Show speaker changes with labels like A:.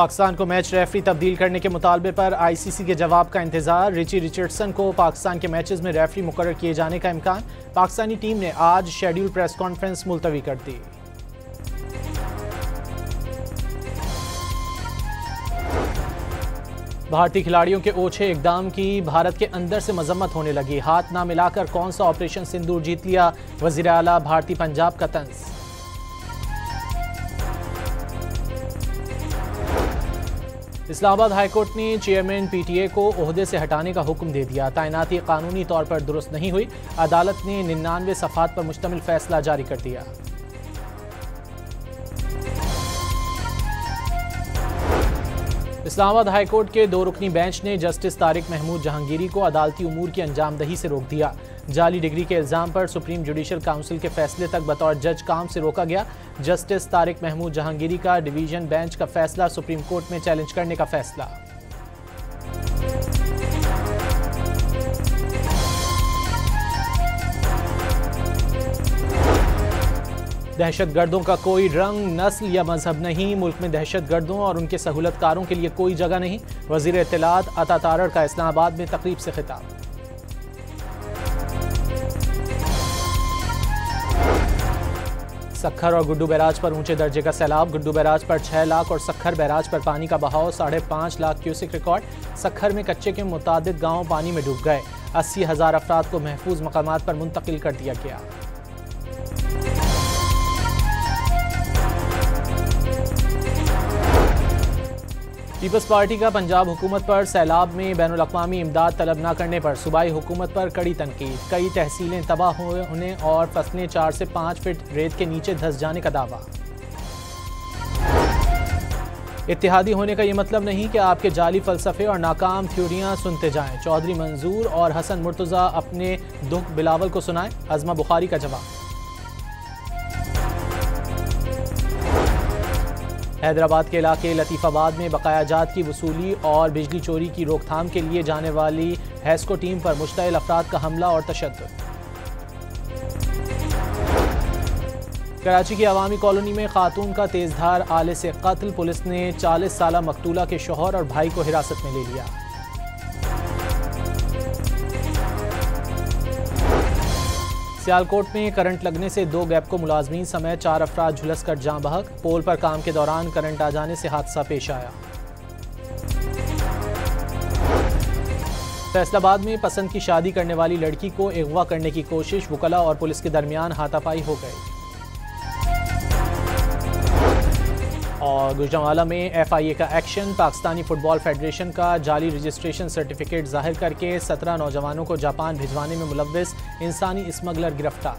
A: पाकिस्तान को match referee तब्दील करने के मुतालबे पर आईसीसी के जवाब का इंतजार। रिची रिचर्डसन को पाकिस्तान के मैचेस में रेफरी मुकर्रर किए जाने का इम्कान। पाकिस्तानी टीम ने आज शेड्यूल प्रेस कॉन्फ्रेंस मुलतवी कर दी। भारतीय खिलाड़ियों के ओछे इकदाम की भारत के अंदर से मजम्मत होने लगी। हाथ ना मिलाकर कौन सा ऑपरेशन सिंदूर जीत लिया, वजीर आला भारतीय पंजाब का तंज। इस्लामाबाद हाईकोर्ट ने चेयरमैन पीटीए को ओहदे से हटाने का हुक्म दे दिया। तैनाती कानूनी तौर पर दुरुस्त नहीं हुई। अदालत ने 99 सफ़हात पर मुश्तमिल फैसला जारी कर दिया। इस्लामाबाद हाईकोर्ट के 2 रुकनी बेंच ने जस्टिस तारिक महमूद जहांगीरी को अदालती उमूर की अंजामदही से रोक दिया। जाली डिग्री के इल्जाम पर सुप्रीम जुडिशल काउंसिल के फैसले तक बतौर जज काम से रोका गया। जस्टिस तारिक महमूद जहांगीरी का डिवीजन बेंच का फैसला सुप्रीम कोर्ट में चैलेंज करने का फैसला। दहशतगर्दों का कोई रंग, नस्ल या मजहब नहीं। मुल्क में दहशतगर्दों और उनके सहूलतकारों के लिए कोई जगह नहीं। वजीर इत्तलात अता तारड़ का इस्लामाबाद में तकरीब से खिताब। सखर और गुड्डू बैराज पर ऊंचे दर्जे का सैलाब। गुड्डू बैराज पर 6 लाख और सखर बैराज पर पानी का बहाव 5.5 लाख क्यूसिक रिकॉर्ड। सखर में कच्चे के मुतादिद गांव पानी में डूब गए। 80,000 अफराद को महफूज मकामात पर मुंतकिल कर दिया गया। पीपल्स पार्टी का पंजाब हुकूमत पर सैलाब में बैनुल अक़वामी इमदाद तलब न करने पर सूबाई हुकूमत पर कड़ी तनकीद। कई तहसीलें तबाह होने और फसलें 4 से 5 फीट रेत के नीचे धंस जाने का दावा। इत्तेहादी होने का ये मतलब नहीं कि आपके जाली फलसफे और नाकाम थ्योरियां सुनते जाएं। चौधरी मंजूर और हसन मुर्तज़ा अपने दुख बिलावल को सुनाएं। अज़मा बुखारी का जवाब। हैदराबाद के इलाके लतीफ़ाबाद में बकायाजात की वसूली और बिजली चोरी की रोकथाम के लिए जाने वाली हैस्को टीम पर मुश्तइल अफराद का हमला और तशद्दुद। कराची की अवामी कॉलोनी में खातून का तेजधार आले से कत्ल। पुलिस ने 40 साला मकतूला के शौहर और भाई को हिरासत में ले लिया। सियालकोट में करंट लगने से 2 गैपको मुलाजमीन समेत 4 अफराद झुलस कर जाँ बहक। पोल पर काम के दौरान करंट आ जाने से हादसा पेश आया। फैसलाबाद में पसंद की शादी करने वाली लड़की को अगवा करने की कोशिश। वकला और पुलिस के दरमियान हाथापाई हो गई। और गुजरांवाला में FIA का एक्शन। पाकिस्तानी फुटबॉल फेडरेशन का जाली रजिस्ट्रेशन सर्टिफिकेट जाहिर करके 17 नौजवानों को जापान भिजवाने में मुलव्विस इंसानी स्मगलर गिरफ्तार।